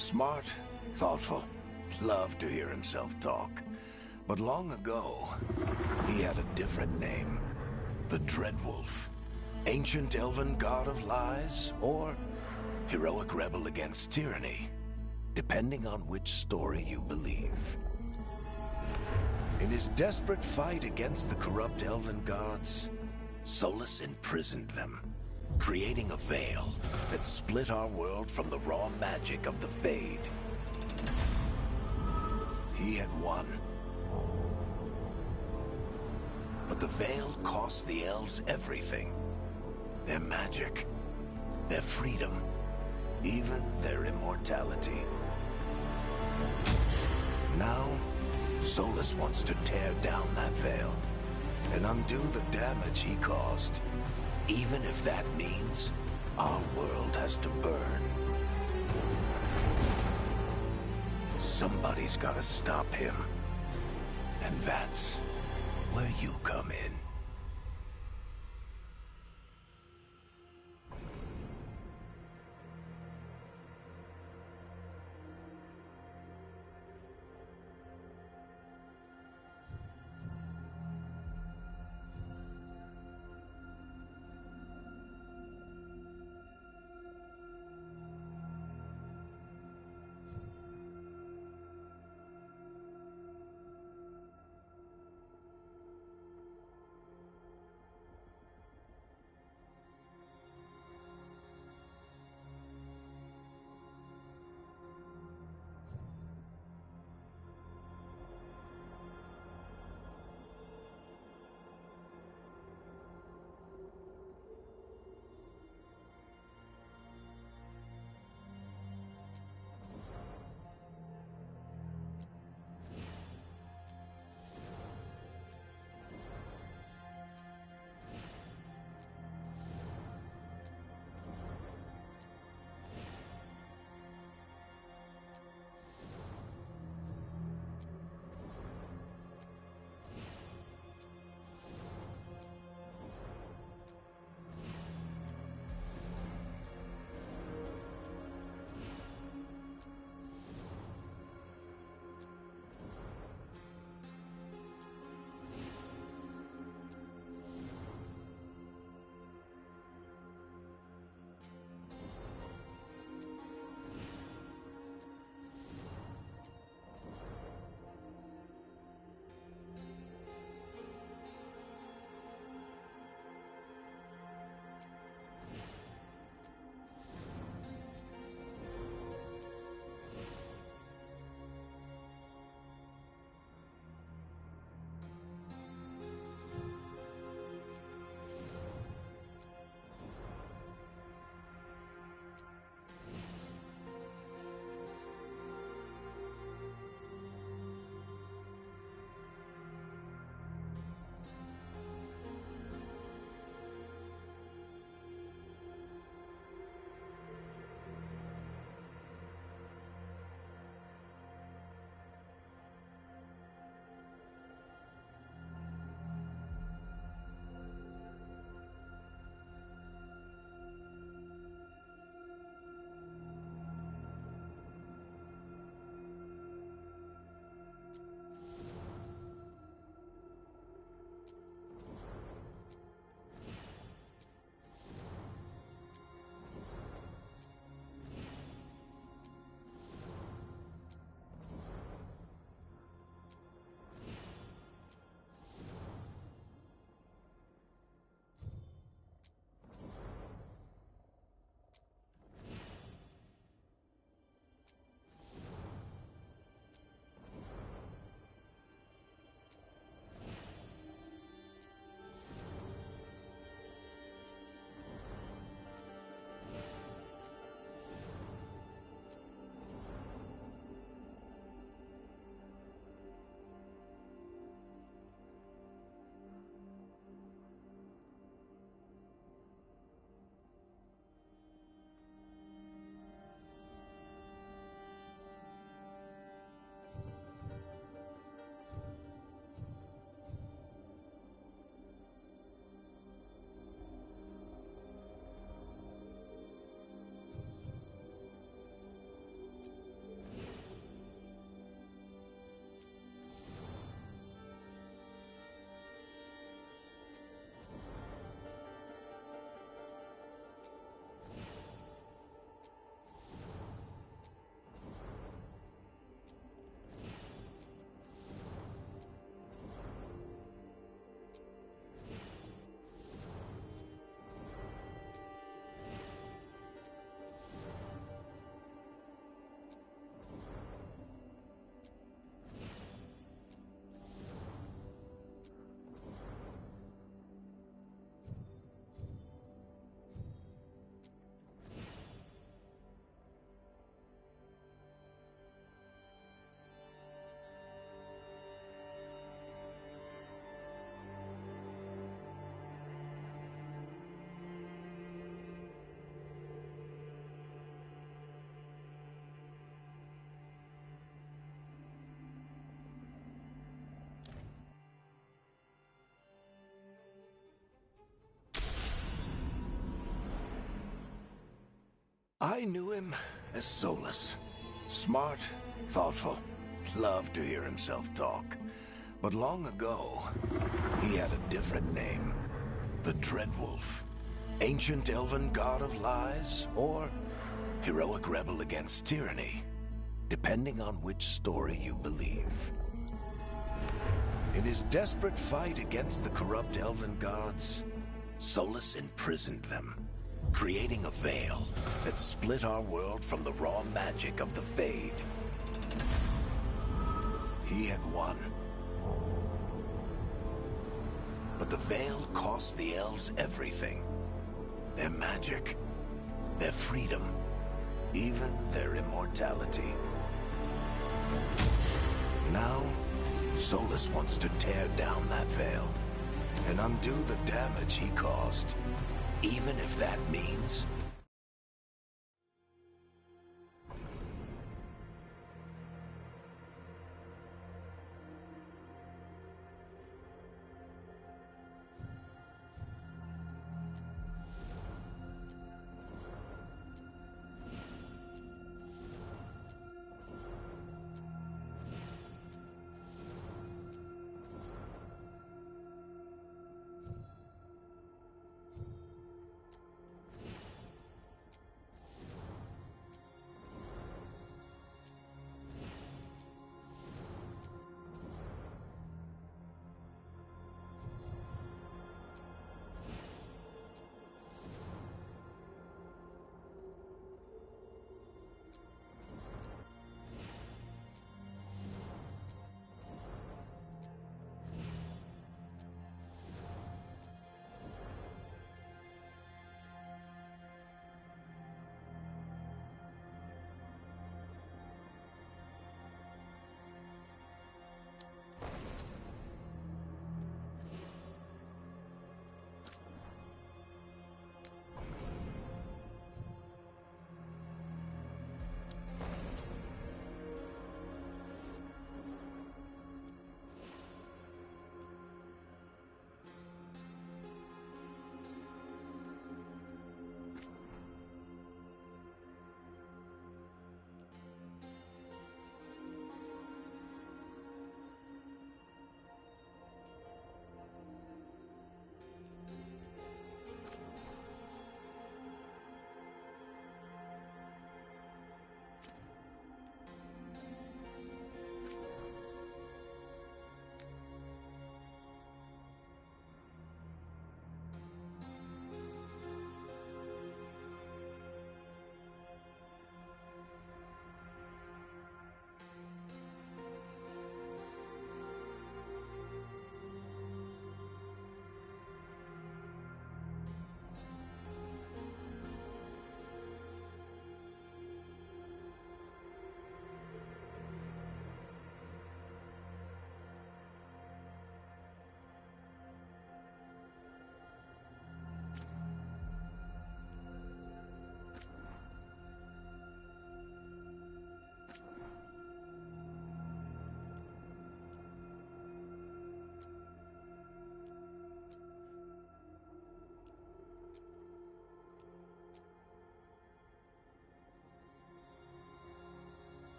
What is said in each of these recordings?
Smart, thoughtful, loved to hear himself talk. But long ago, he had a different name. The Dreadwolf. Ancient elven god of lies, or heroic rebel against tyranny, depending on which story you believe. In his desperate fight against the corrupt elven gods, Solas imprisoned them, creating a veil that split our world from the raw magic of the Fade. He had won. But the veil cost the elves everything. Their magic, their freedom, even their immortality. Now, Solas wants to tear down that veil and undo the damage he caused, even if that means our world has to burn. Somebody's gotta stop him. And that's where you come in. I knew him as Solus. Smart, thoughtful, loved to hear himself talk. But long ago, he had a different name. The Dreadwolf. Ancient elven god of lies, or heroic rebel against tyranny, depending on which story you believe. In his desperate fight against the corrupt elven gods, Solus imprisoned them, creating a veil that split our world from the raw magic of the Fade. He had won. But the veil cost the elves everything. Their magic, their freedom, even their immortality. Now, Solus wants to tear down that veil and undo the damage he caused, even if that means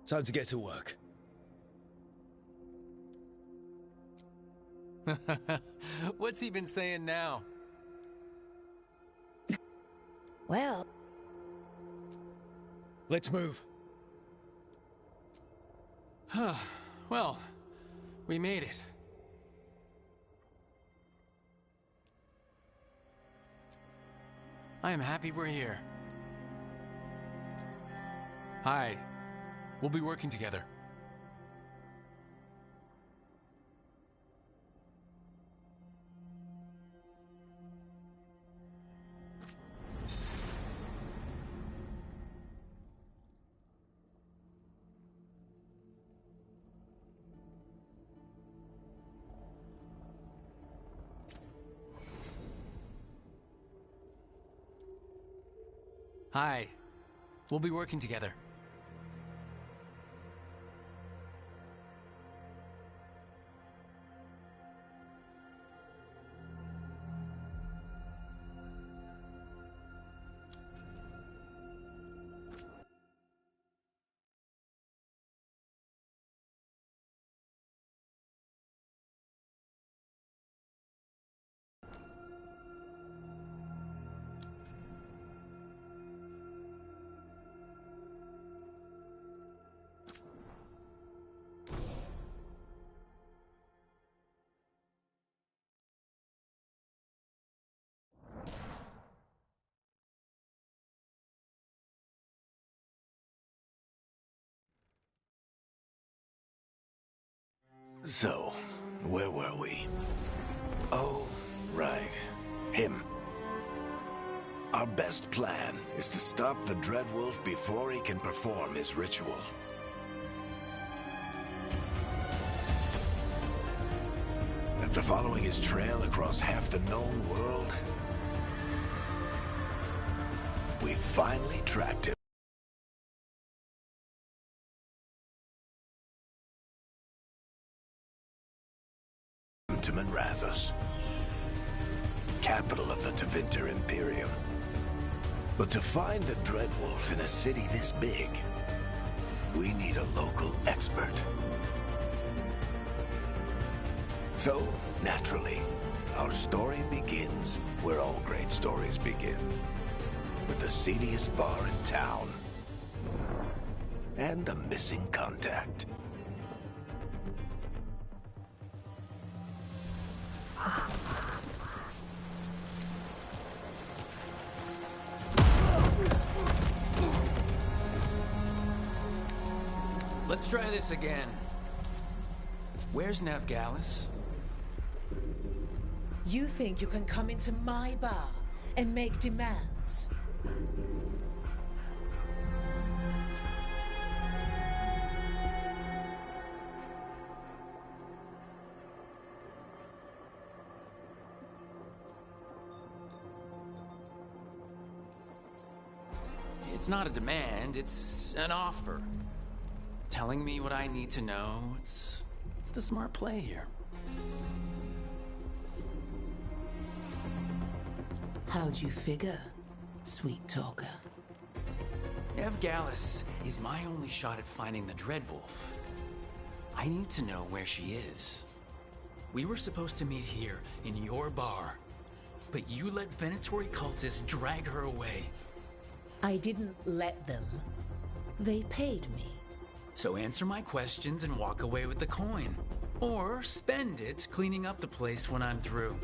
Time to get to work. What's he been saying now? Well, Let's move. Well, we made it. I am happy we're here. Hi. We'll be working together. Hi. We'll be working together. So, where were we? Oh, right. Him. Our best plan is to stop the Dreadwolf before he can perform his ritual. After following his trail across half the known world, we finally tracked him to Minrathous, capital of the Tevinter Imperium. But to find the Dreadwolf in a city this big, we need a local expert. So, naturally, our story begins where all great stories begin. With the seediest bar in town. And a missing contact. Let's try this again. Where's Navgalis? you think you can come into my bar and make demands? It's not a demand, it's an offer. Telling me what I need to know, it's the smart play here. How'd you figure, sweet talker? Navgalis is my only shot at finding the Dreadwolf. I need to know where she is. We were supposed to meet here, in your bar. But you let Venatori cultists drag her away. I didn't let them. They paid me. So answer my questions and walk away with the coin. Or spend it cleaning up the place when I'm through.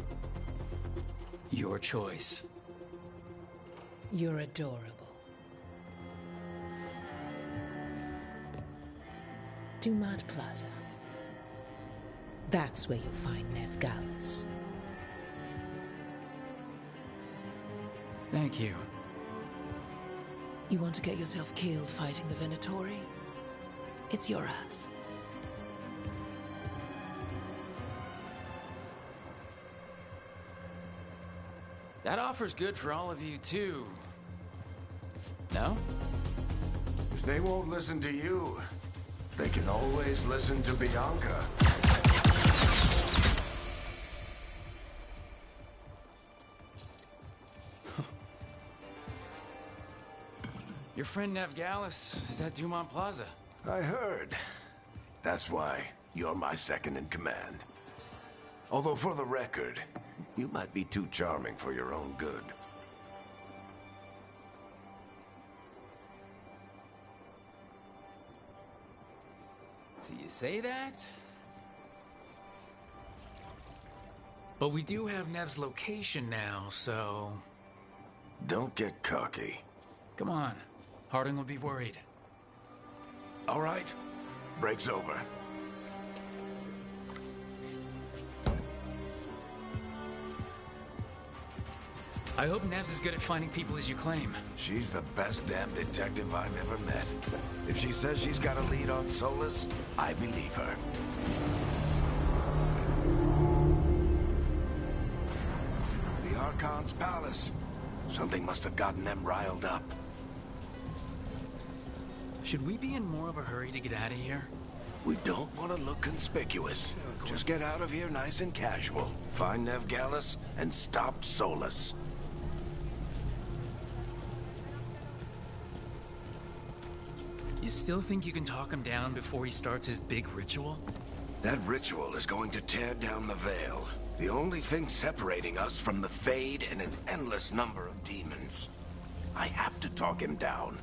Your choice. You're adorable. Dumat Plaza. That's where you'll find Navgalis. Thank you. You want to get yourself killed fighting the Venatori? It's your ass. That offer's good for all of you, too. No? If they won't listen to you, they can always listen to Bianca. Your friend Navgalis is at Dumat Plaza. I heard. That's why you're my second in command. Although for the record, you might be too charming for your own good. So you say that? But we do have Nev's location now, so... Don't get cocky. Come on. Harding will be worried. All right. Break's over. I hope Nev's as good at finding people as you claim. She's the best damn detective I've ever met. If she says she's got a lead on Solus, I believe her. The Archon's palace. Something must have gotten them riled up. Should we be in more of a hurry to get out of here? We don't want to look conspicuous. Just get out of here nice and casual. Find Nev Gallus and stop Solus. You still think you can talk him down before he starts his big ritual? That ritual is going to tear down the veil. The only thing separating us from the Fade and an endless number of demons. I have to talk him down.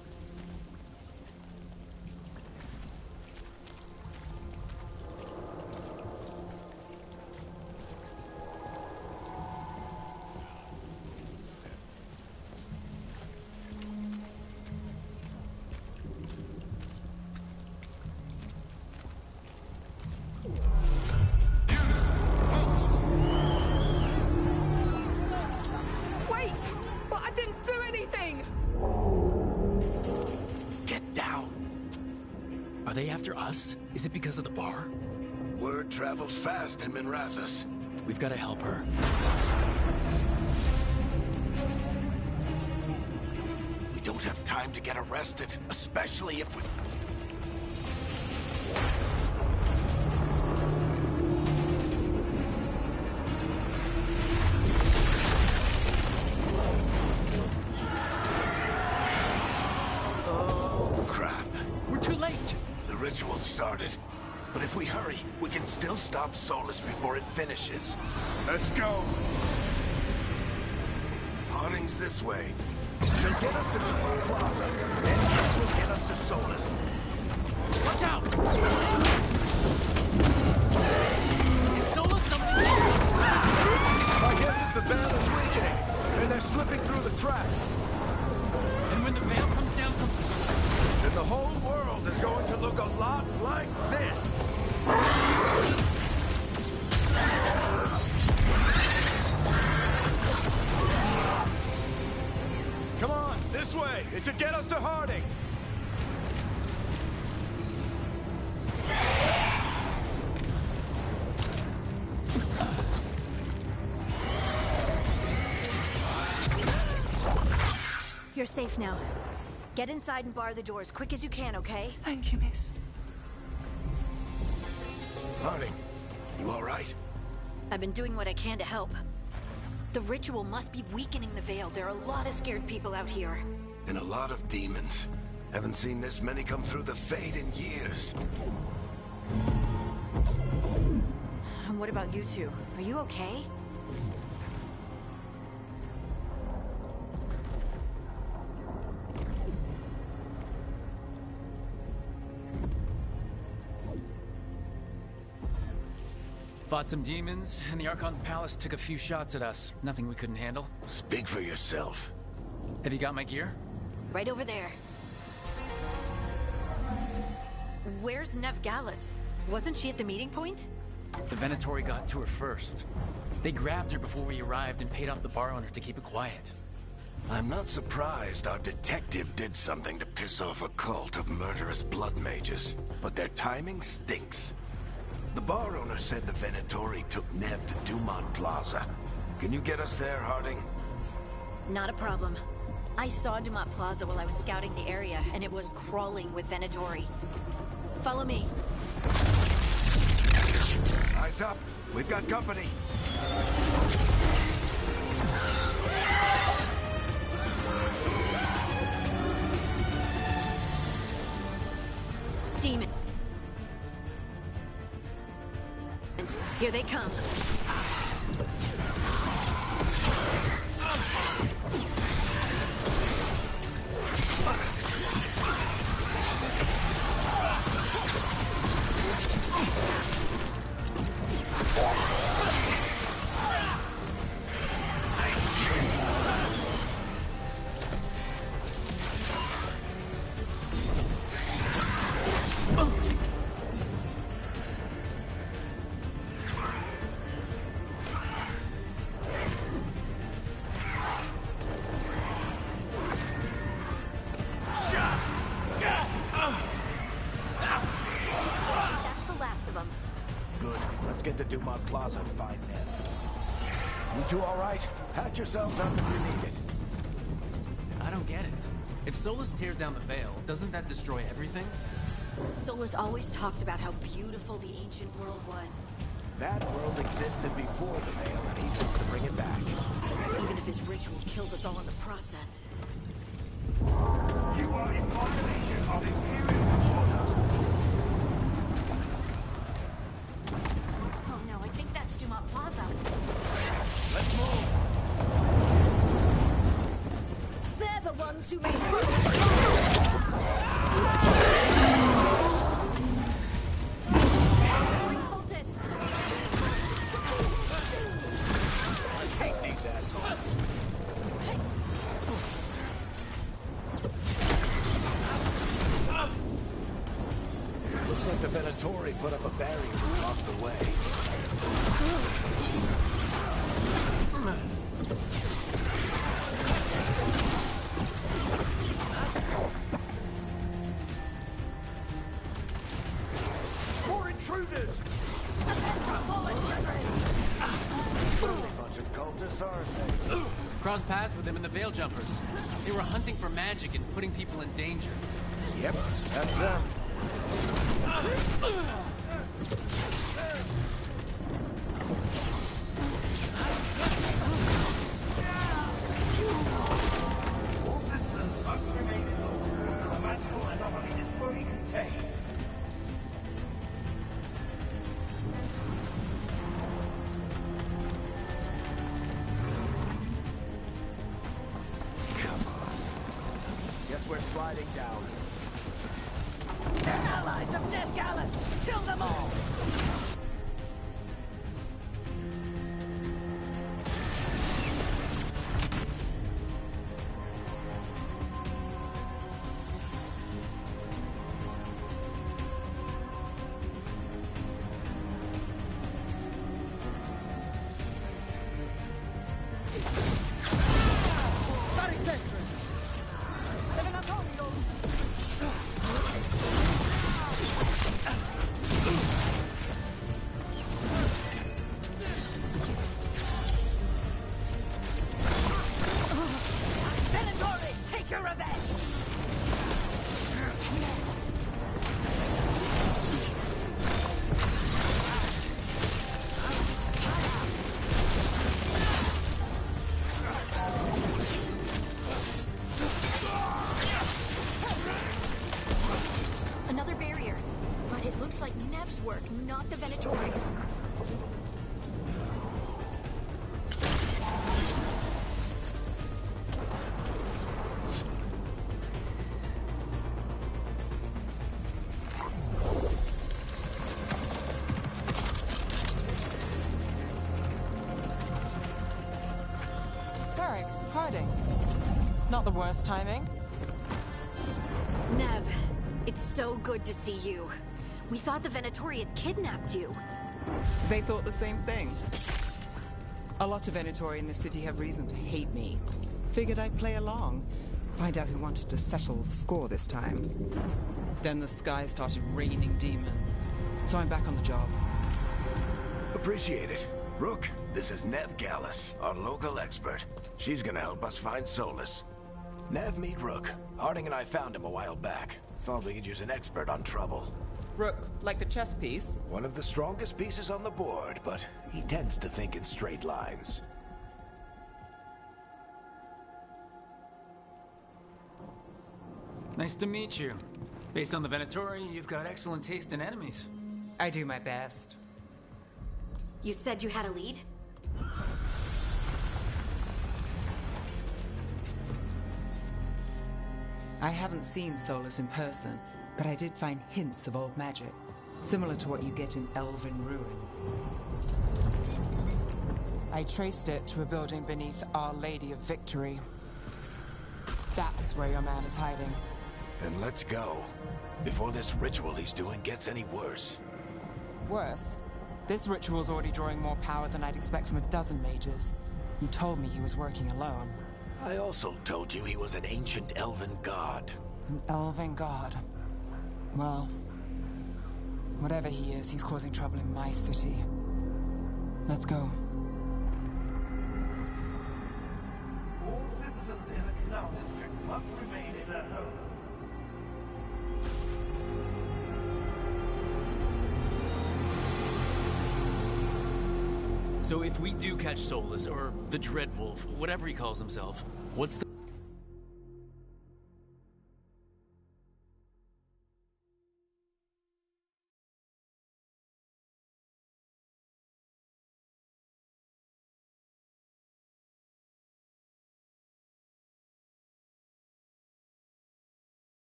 Are they after us? Is it because of the bar? Word travels fast in Minrathous. We've got to help her. We don't have time to get arrested, especially if we... Oh, crap. We're too late. The ritual started. But if we hurry, we can still stop Solus before it finishes. Let's go! Harding's this way. She'll get us to the plaza, and that will get us to Solus. Watch out! Is Solus something? My guess is the veil is weakening, and they're slipping through the cracks. And when the veil comes down Then the whole world is going to look a lot like this. Come on, this way. It should get us to Harding. You're safe now. Get inside and bar the doors quick as you can, okay? Thank you, miss. Harding, you all right? I've been doing what I can to help. The ritual must be weakening the veil. There are a lot of scared people out here. And a lot of demons. Haven't seen this many come through the Fade in years. And what about you two? Are you okay? Fought some demons, and the Archon's palace took a few shots at us. Nothing we couldn't handle. Speak for yourself. Have you got my gear? Right over there. Where's Nev Gallus? Wasn't she at the meeting point? The Venatori got to her first. They grabbed her before we arrived and paid off the bar owner to keep it quiet. I'm not surprised our detective did something to piss off a cult of murderous blood mages, but their timing stinks. The bar owner said the Venatori took Nev to Dumont Plaza. Can you get us there, Harding? Not a problem. I saw Dumont Plaza while I was scouting the area, and it was crawling with Venatori. Follow me. Eyes up. We've got company. Demons. Here they come. Get to Dumont Plaza and find Ned. You two all right? Patch yourselves up if you need it. I don't get it. If Solus tears down the Veil, doesn't that destroy everything? Solus always talked about how beautiful the ancient world was. That world existed before the Veil, and he wants to bring it back. Even if his ritual kills us all in the process. You are in violation of Imperial order. Oh no, I think that's Dumont Plaza. Let's move. They're the ones who made I hate these assholes. Looks like the Venatori put up a barrier to block the way. More intruders! Bunch of cultists, aren't they? Crossed paths with them in the Veil Jumpers. They were hunting for magic and putting people in danger. Yep, that's them. All citizens must remain indoors until the magical anomaly is fully contained. Come on. Guess we're sliding down. Allies of Ned Gallus! Kill them all! Another barrier. But it looks like Nev's work, not the Venatori's. Garrick, Harding. Not the worst timing. Nev, it's so good to see you. We thought the Venatori had kidnapped you. They thought the same thing. A lot of Venatori in the city have reason to hate me. Figured I'd play along. Find out who wanted to settle the score this time. Then the sky started raining demons. So I'm back on the job. Appreciate it. Rook, this is Nev Gallus, our local expert. She's gonna help us find Solus. Nev, meet Rook. Harding and I found him a while back. Thought we could use an expert on trouble. Rook, like the chess piece? One of the strongest pieces on the board, but he tends to think in straight lines. Nice to meet you. Based on the Venatori, you've got excellent taste in enemies. I do my best. You said you had a lead? I haven't seen Solus in person, but I did find hints of old magic, similar to what you get in Elven ruins. I traced it to a building beneath Our Lady of Victory. That's where your man is hiding. Then let's go, before this ritual he's doing gets any worse. Worse, this ritual's already drawing more power than I'd expect from a dozen mages. You told me he was working alone. I also told you he was an ancient elven god. An elven god. Well, whatever he is, he's causing trouble in my city. Let's go. All citizens in the Canal District must remain in their homes. So if we do catch Solus, or the Dreadwolf, whatever he calls himself, what's the...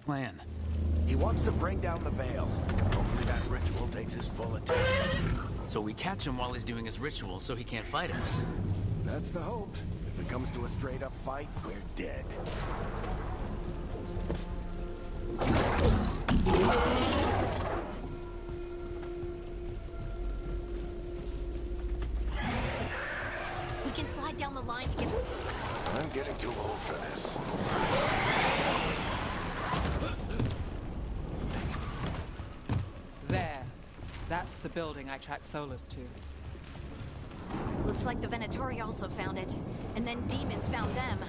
plan? He wants to bring down the veil. Hopefully that ritual takes his full attention. So we catch him while he's doing his ritual so he can't fight us. That's the hope. If it comes to a straight-up fight, we're dead. We can slide down the line to get... I'm getting too old for this. There. That's the building I tracked Solus to. Looks like the Venatori also found it. And then demons found them.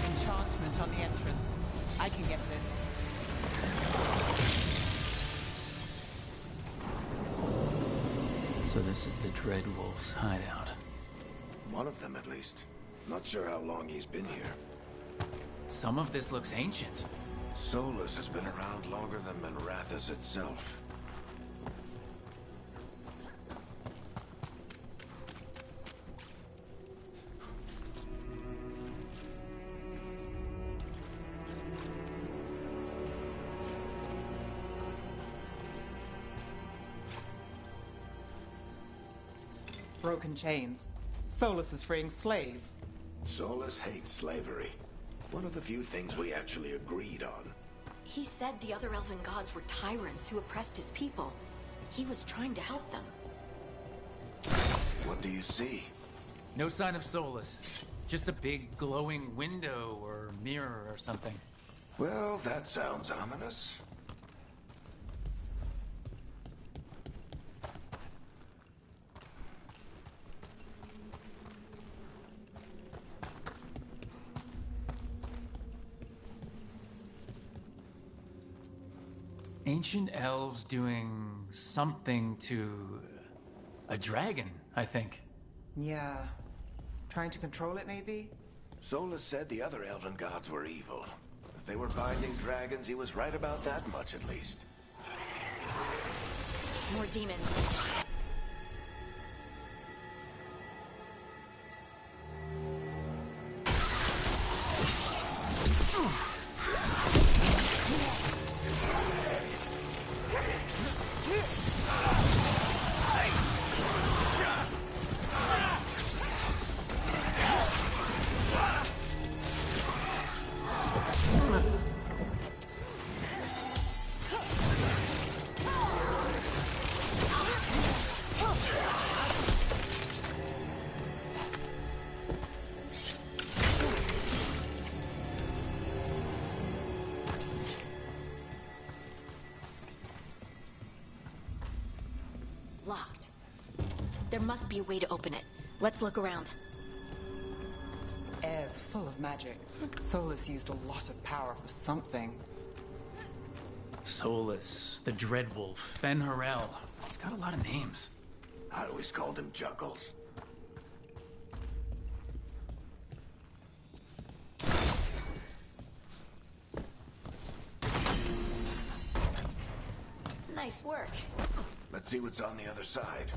Enchantment on the entrance. I can get it. So this is the Dreadwolf's hideout. One of them, at least. Not sure how long he's been here. Some of this looks ancient. Solus has been around longer than Minrathous itself. Broken chains. Solus is freeing slaves. Solus hates slavery. One of the few things we actually agreed on. He said the other elven gods were tyrants who oppressed his people. He was trying to help them. What do you see? No sign of Solus. Just a big glowing window or mirror or something. Well, that sounds ominous. Ancient elves doing something to a dragon, I think. Yeah. Trying to control it, maybe? Solus said the other elven gods were evil. If they were binding dragons, he was right about that much at least. More demons. Locked. There must be a way to open it. Let's look around. Air's full of magic. Solus used a lot of power for something. Solus, the Dreadwolf, Fen'Harel. He's got a lot of names. I always called him Juggles. Nice work. Let's see what's on the other side.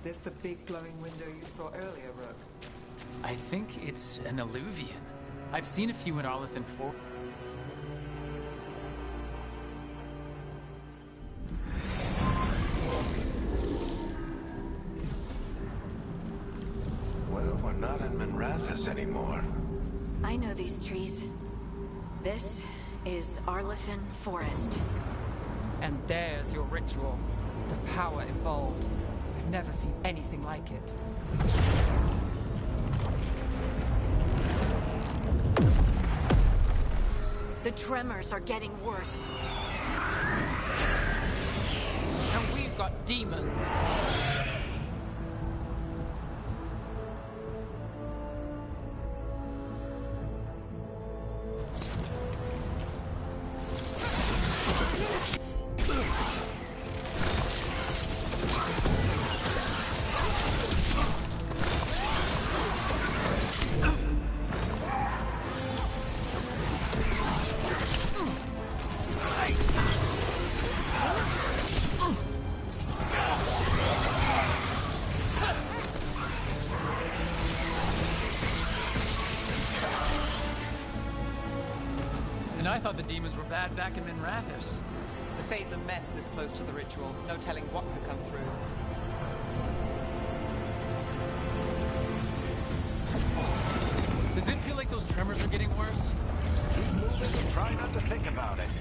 This the big glowing window you saw earlier, Rook? I think it's an Eluvian. I've seen a few in Arlathan 4. Well, we're not in Minrathous anymore. I know these trees. This is Arlathan Forest. And there's your ritual. The power involved. I've never seen anything like it. The tremors are getting worse. And we've got demons. thought the demons were bad back in Minrathous. The Fade's a mess this close to the ritual. No telling what could come through. Does it feel like those tremors are getting worse? Keep moving and try not to think about it.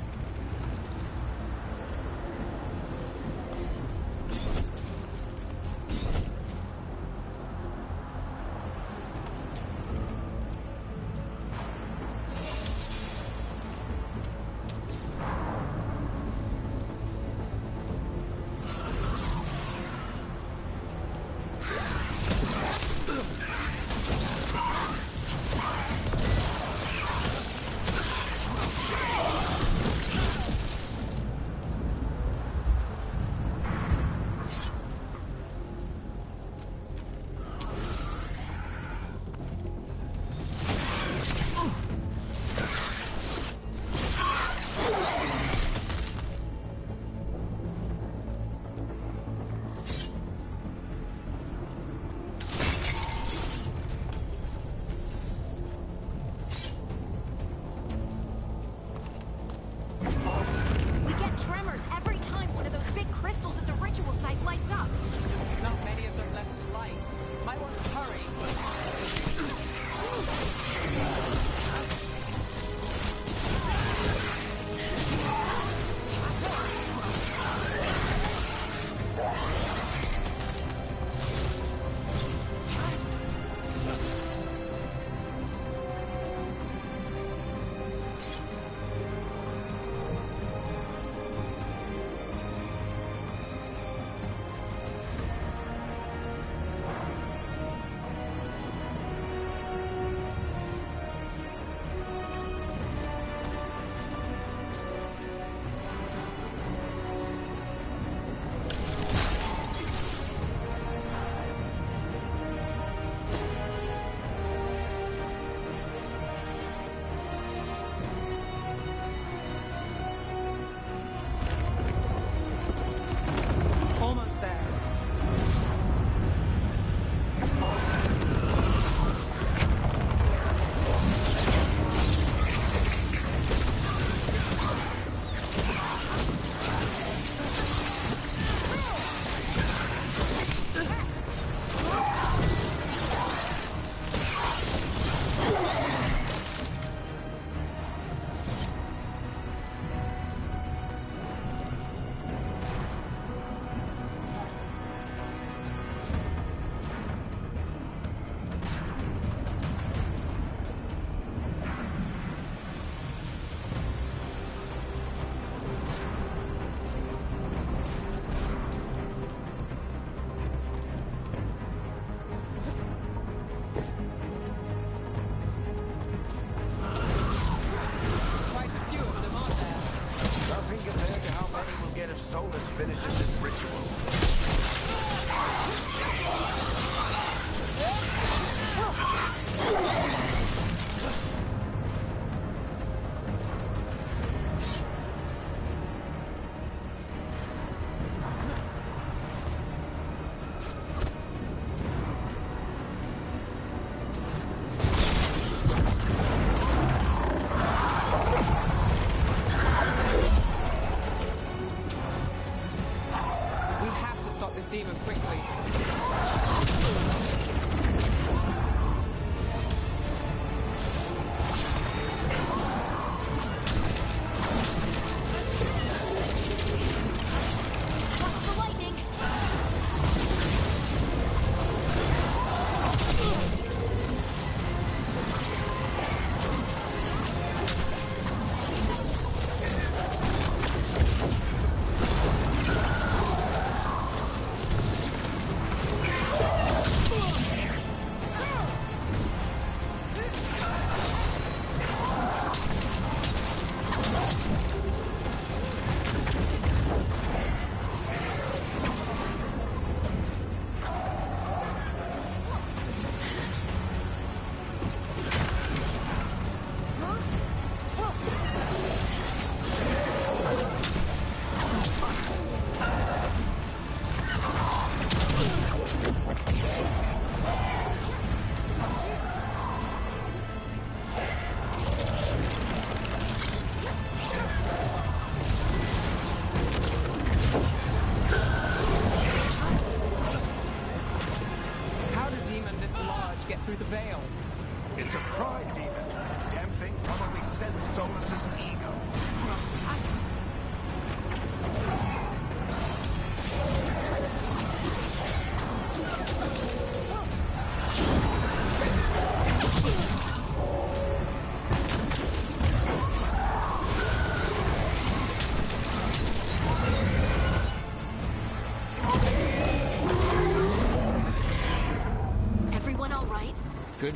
finishes this ritual.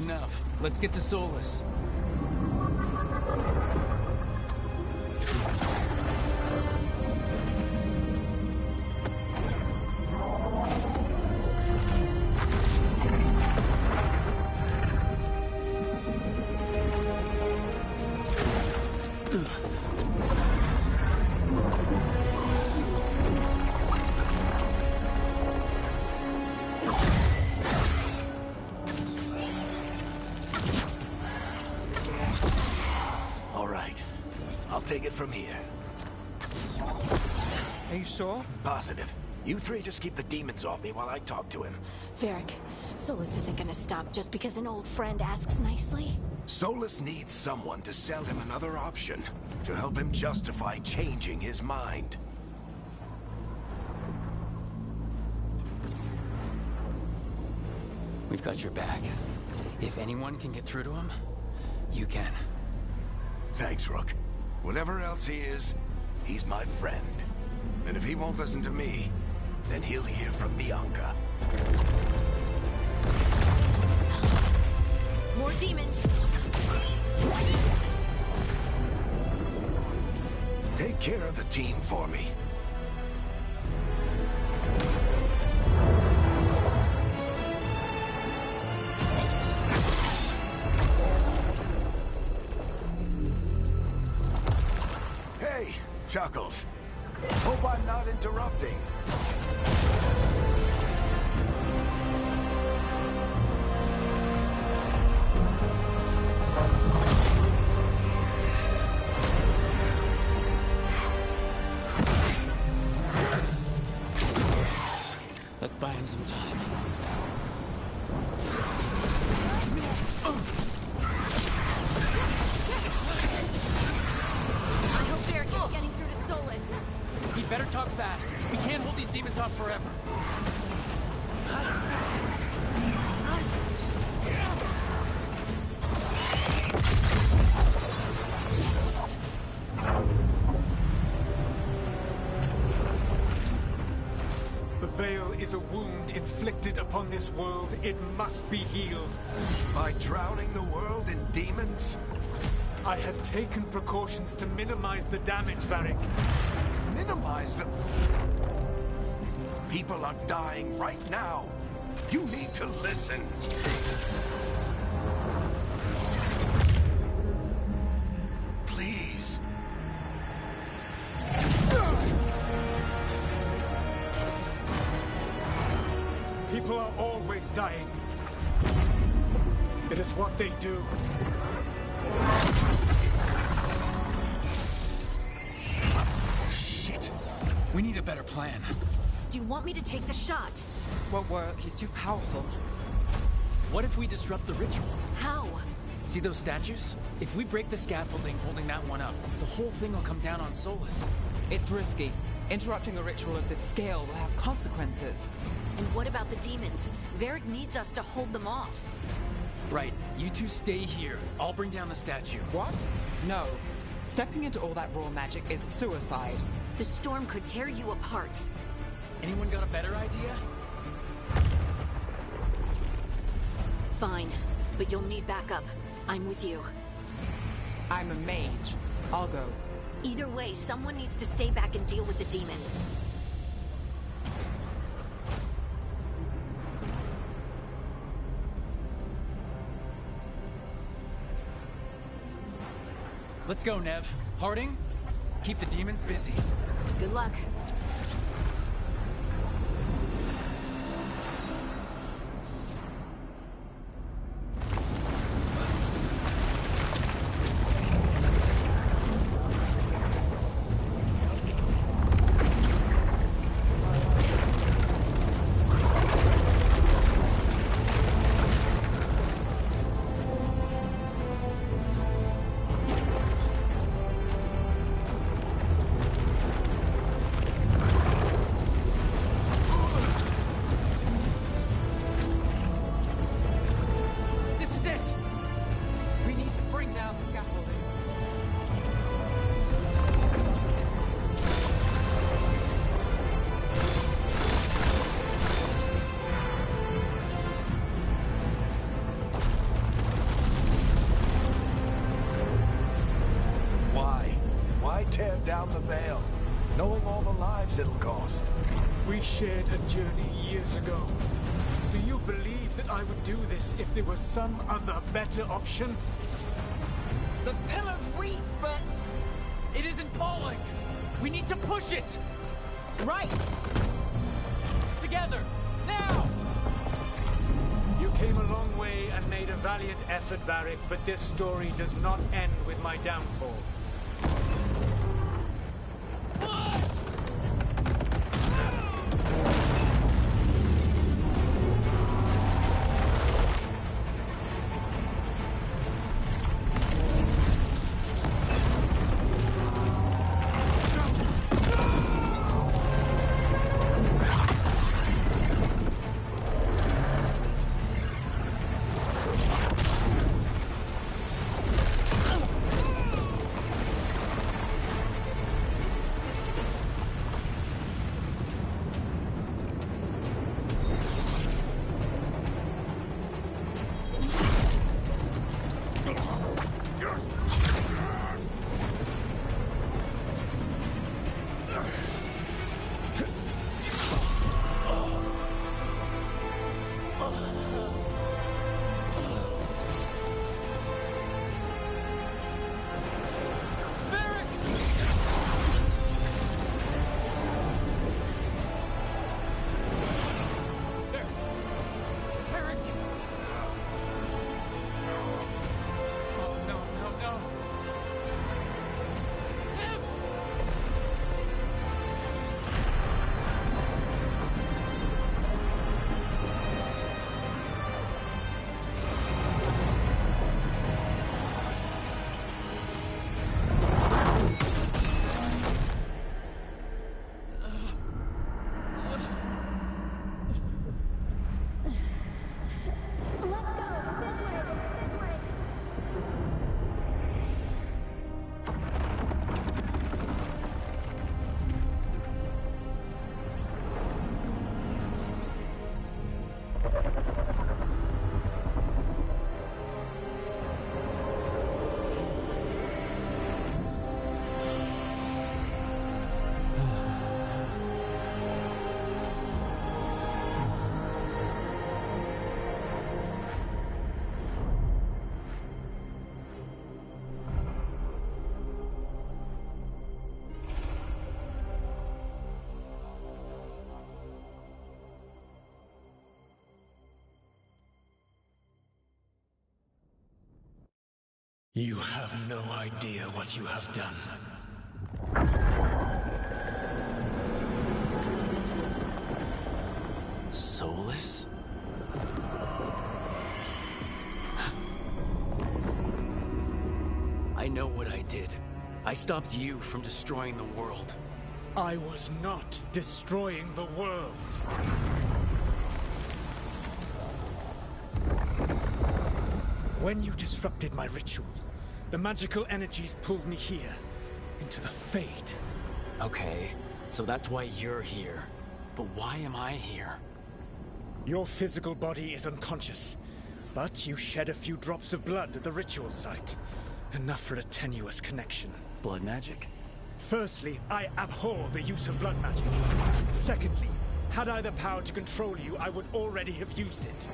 enough. Let's get to Solus. Take it from here. Are you sure? Positive. You three just keep the demons off me while I talk to him. Varric, Solus isn't gonna stop just because an old friend asks nicely. Solus needs someone to sell him another option, to help him justify changing his mind. We've got your back. If anyone can get through to him, you can. Thanks, Rook. Whatever else he is, he's my friend. And if he won't listen to me, then he'll hear from Bianca. More demons! Take care of the team for me. Chuckles. Hope I'm not interrupting. Let's buy him some time. Better talk fast. We can't hold these demons off forever. The Veil is a wound inflicted upon this world. It must be healed. By drowning the world in demons? I have taken precautions to minimize the damage, Varric. Minimize them. People are dying right now. You need to listen. Please. People are always dying. It is what they do. We need a better plan. Do you want me to take the shot? Won't work. He's too powerful. What if we disrupt the ritual? How? See those statues? If we break the scaffolding holding that one up, the whole thing will come down on Solus. It's risky. Interrupting a ritual of this scale will have consequences. And what about the demons? Varric needs us to hold them off. Right. You two stay here. I'll bring down the statue. What? No. Stepping into all that raw magic is suicide. The storm could tear you apart. Anyone got a better idea? Fine, but you'll need backup. I'm with you. I'm a mage. I'll go. Either way, someone needs to stay back and deal with the demons. Let's go, Nev. Harding, keep the demons busy. Good luck. down the Veil, knowing all the lives it'll cost. We shared a journey years ago. Do you believe that I would do this if there was some other better option? The pillar's weak, but... It isn't falling! We need to push it! right! Together! Now! You came a long way and made a valiant effort, Varric, but this story does not end with my downfall. You have no idea what you have done. Soulless? I know what I did. I stopped you from destroying the world. I was not destroying the world. When you disrupted my ritual, the magical energies pulled me here, into the Fade. Okay, so that's why you're here. But why am I here? Your physical body is unconscious, but you shed a few drops of blood at the ritual site. Enough for a tenuous connection. Blood magic? Firstly, I abhor the use of blood magic. Secondly, had I the power to control you, I would already have used it.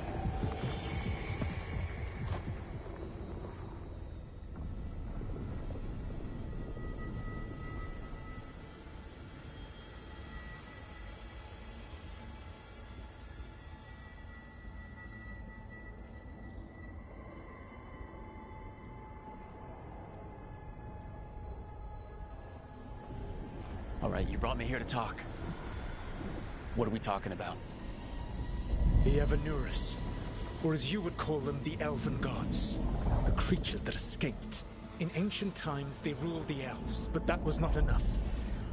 All right, you brought me here to talk. What are we talking about? The Evanurus, or as you would call them, the Elven Gods. The creatures that escaped. In ancient times, they ruled the elves, but that was not enough.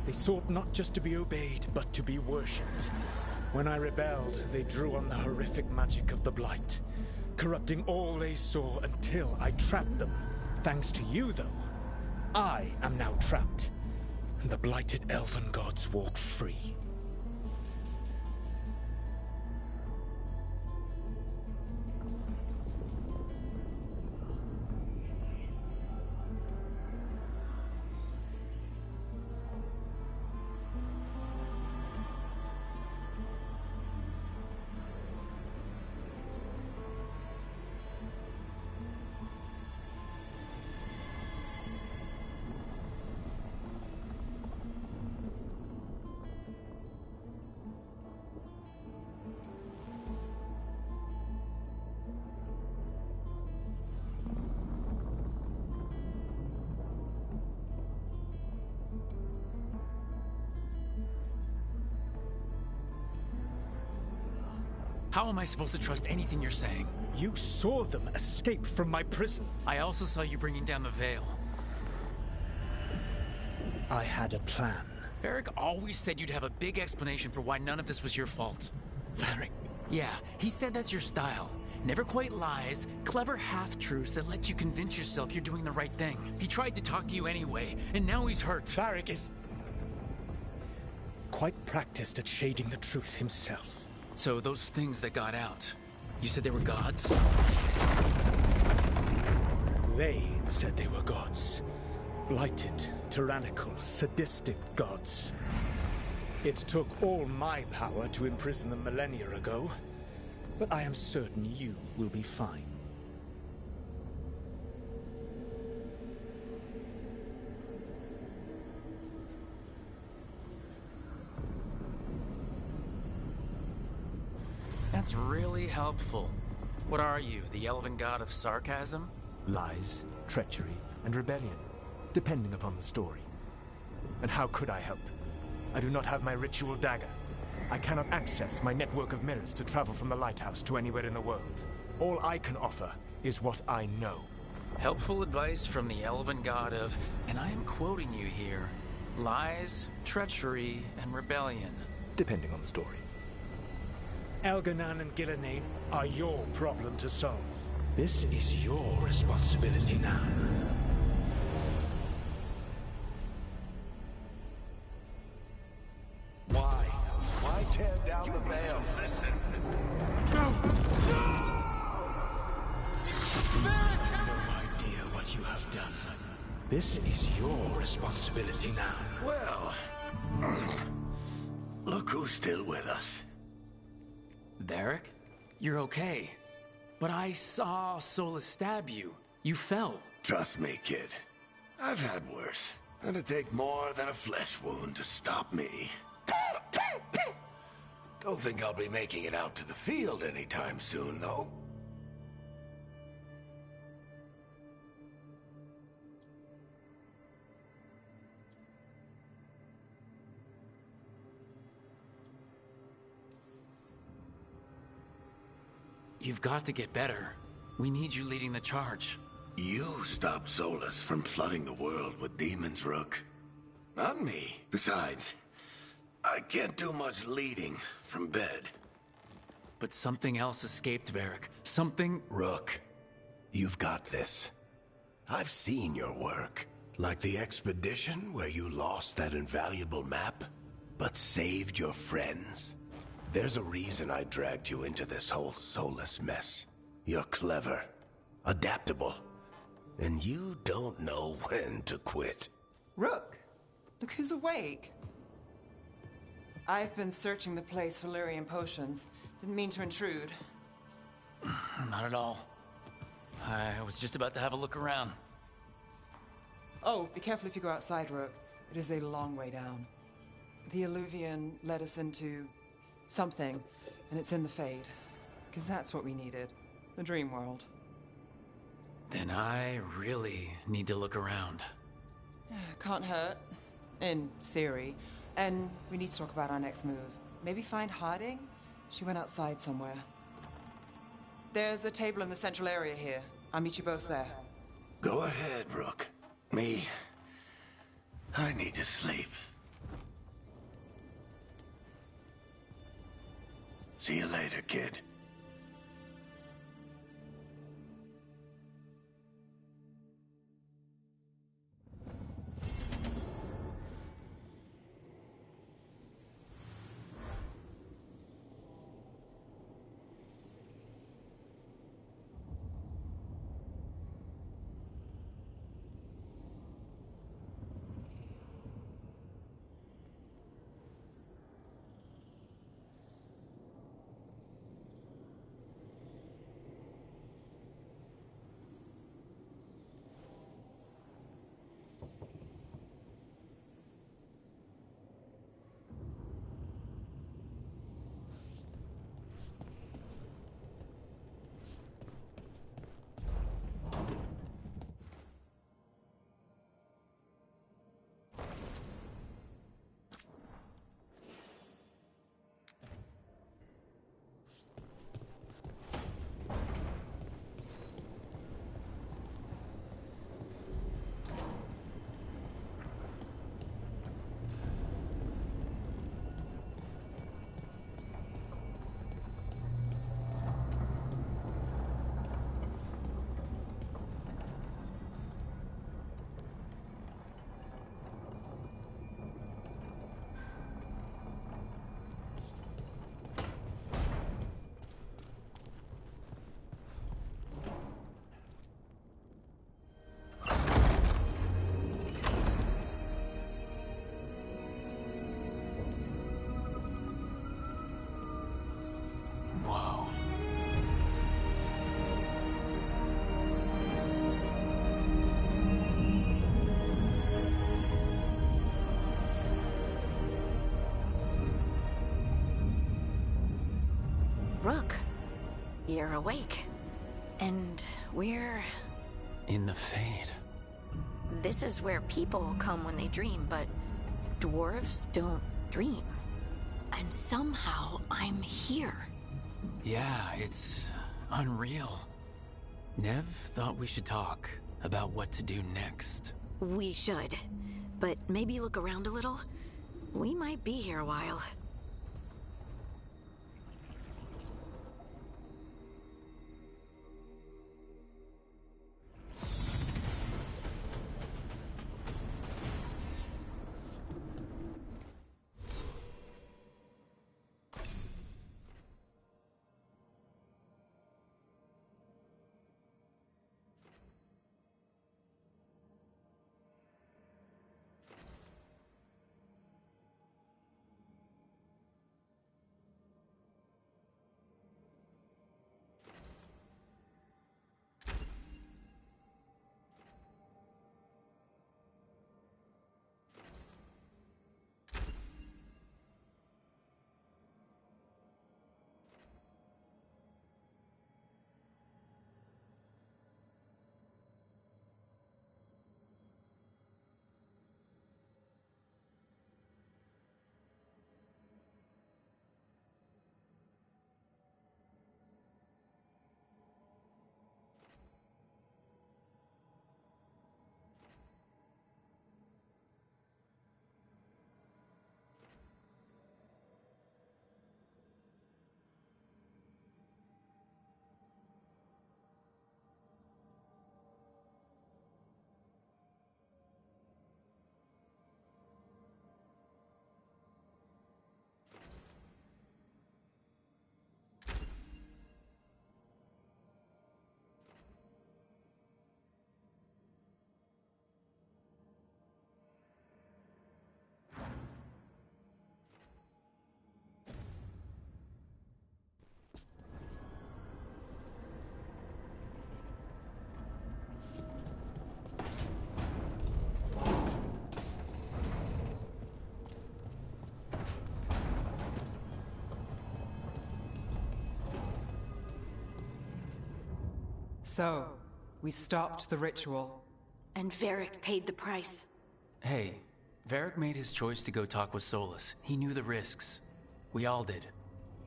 They sought not just to be obeyed, but to be worshipped. When I rebelled, they drew on the horrific magic of the Blight, corrupting all they saw until I trapped them. Thanks to you, though, I am now trapped. And the blighted Elven Gods walk free. How am I supposed to trust anything you're saying? You saw them escape from my prison. I also saw you bringing down the veil. I had a plan. Varric always said you'd have a big explanation for why none of this was your fault. Varric. Yeah, he said that's your style. Never quite lies, clever half-truths that let you convince yourself you're doing the right thing. He tried to talk to you anyway, and now he's hurt. Varric is quite practiced at shading the truth himself. So those things that got out, you said they were gods? They said they were gods. Blighted, tyrannical, sadistic gods. It took all my power to imprison them millennia ago, but I am certain you will be fine. That's really helpful. What are you, the elven god of sarcasm? Lies, treachery, and rebellion, depending upon the story. And how could I help? I do not have my ritual dagger. I cannot access my network of mirrors to travel from the lighthouse to anywhere in the world. All I can offer is what I know. Helpful advice from the elven god of, and I am quoting you here, lies, treachery, and rebellion. Depending on the story. Elganan and Gillenane are your problem to solve. This is your responsibility now. Why? Why tear down the veil? Listen. No idea what you have done. This is your responsibility now. Well, look who's still with us. Varric? You're okay. But I saw Solus stab you. You fell. Trust me, kid. I've had worse. It'd take more than a flesh wound to stop me. Don't think I'll be making it out to the field anytime soon, though. You've got to get better. We need you leading the charge. You stopped Solus from flooding the world with demons, Rook. Not me. Besides, I can't do much leading from bed. But something else escaped, Varric. Something... Rook, you've got this. I've seen your work. Like the expedition where you lost that invaluable map, but saved your friends. There's a reason I dragged you into this whole Solus mess. You're clever, adaptable, and you don't know when to quit. Rook, look who's awake. I've been searching the place for Lyrian potions. Didn't mean to intrude. Not at all. I was just about to have a look around. Oh, be careful if you go outside, Rook. It is a long way down. The Illuvian led us into something, and it's in the Fade. Because that's what we needed. The dream world. Then I really need to look around. Can't hurt. In theory. And we need to talk about our next move. Maybe find Harding? She went outside somewhere. There's a table in the central area here. I'll meet you both there. Go ahead, Rook. Me, I need to sleep. See you later, kid. Rook, you're awake. And we're... In the Fade. This is where people come when they dream, but dwarves don't dream. And somehow I'm here. Yeah, it's unreal. Nev thought we should talk about what to do next. We should. But maybe look around a little. We might be here a while. So, we stopped the ritual. And Varric paid the price. Hey, Varric made his choice to go talk with Solas. He knew the risks. We all did.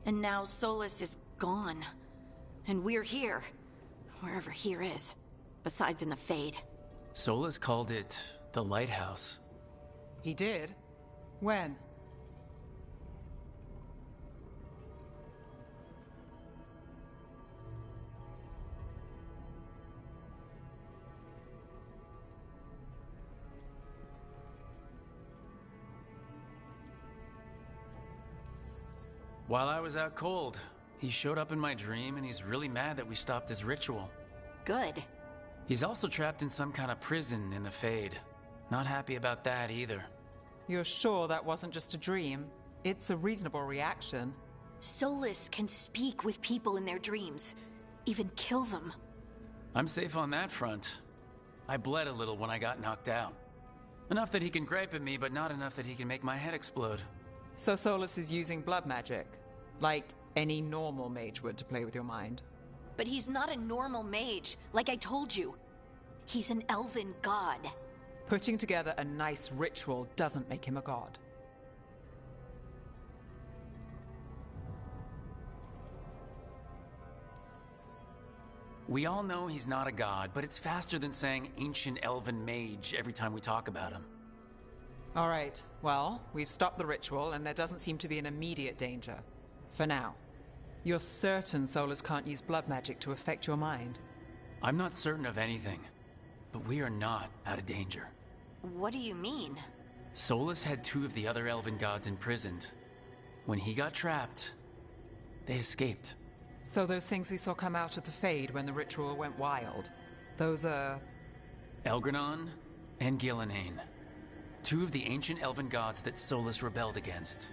And now Solas is gone. And we're here. Wherever here is. Besides in the Fade. Solas called it the Lighthouse. He did? When? While I was out cold, he showed up in my dream and he's really mad that we stopped his ritual. Good. He's also trapped in some kind of prison in the Fade. Not happy about that either. You're sure that wasn't just a dream? It's a reasonable reaction. Solas can speak with people in their dreams. Even kill them. I'm safe on that front. I bled a little when I got knocked out. Enough that he can gripe at me, but not enough that he can make my head explode. So Solas is using blood magic, like any normal mage would to play with your mind. But he's not a normal mage, like I told you. He's an elven god. Putting together a nice ritual doesn't make him a god. We all know he's not a god, but it's faster than saying ancient elven mage every time we talk about him. All right, well, we've stopped the ritual and there doesn't seem to be an immediate danger. For now. You're certain Solas can't use blood magic to affect your mind? I'm not certain of anything, but we are not out of danger. What do you mean? Solas had 2 of the other elven gods imprisoned. When he got trapped, they escaped. So those things we saw come out of the Fade when the ritual went wild, those are... Elgranon and Gillenhain. 2 of the ancient elven gods that Solas rebelled against.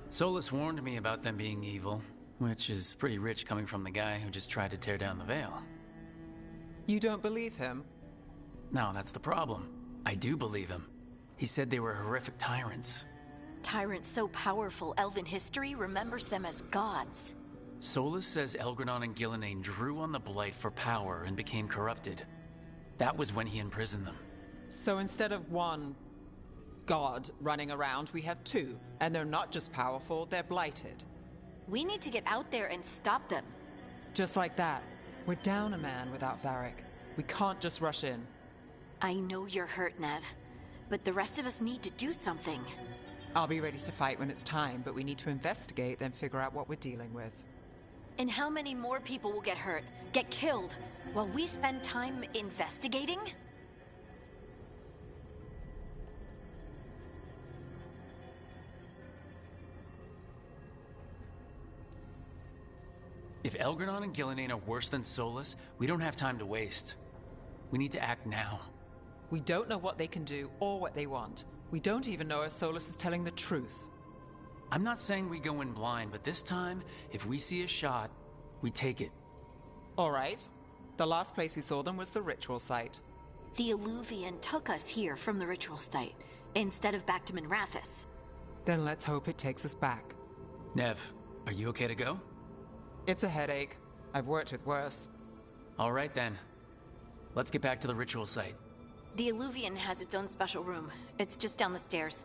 Solas warned me about them being evil, which is pretty rich coming from the guy who just tried to tear down the veil. You don't believe him? No, that's the problem. I do believe him. He said they were horrific tyrants. Tyrants so powerful, elven history remembers them as gods. Solus says Elgranon and Gillenane drew on the Blight for power and became corrupted. That was when he imprisoned them. So instead of one god running around, we have two. And they're not just powerful, they're blighted. We need to get out there and stop them. Just like that. We're down a man without Varric. We can't just rush in. I know you're hurt, Nev, but the rest of us need to do something. I'll be ready to fight when it's time, but we need to investigate, then figure out what we're dealing with. And how many more people will get hurt, get killed, while we spend time investigating? If Elgranon and Gillenane are worse than Solus, we don't have time to waste. We need to act now. We don't know what they can do or what they want. We don't even know if Solus is telling the truth. I'm not saying we go in blind, but this time, if we see a shot, we take it. All right. The last place we saw them was the ritual site. The Eluvian took us here from the ritual site, instead of back to Minrathous. Then let's hope it takes us back. Nev, are you okay to go? It's a headache. I've worked with worse. All right then. Let's get back to the ritual site. The Eluvian has its own special room. It's just down the stairs.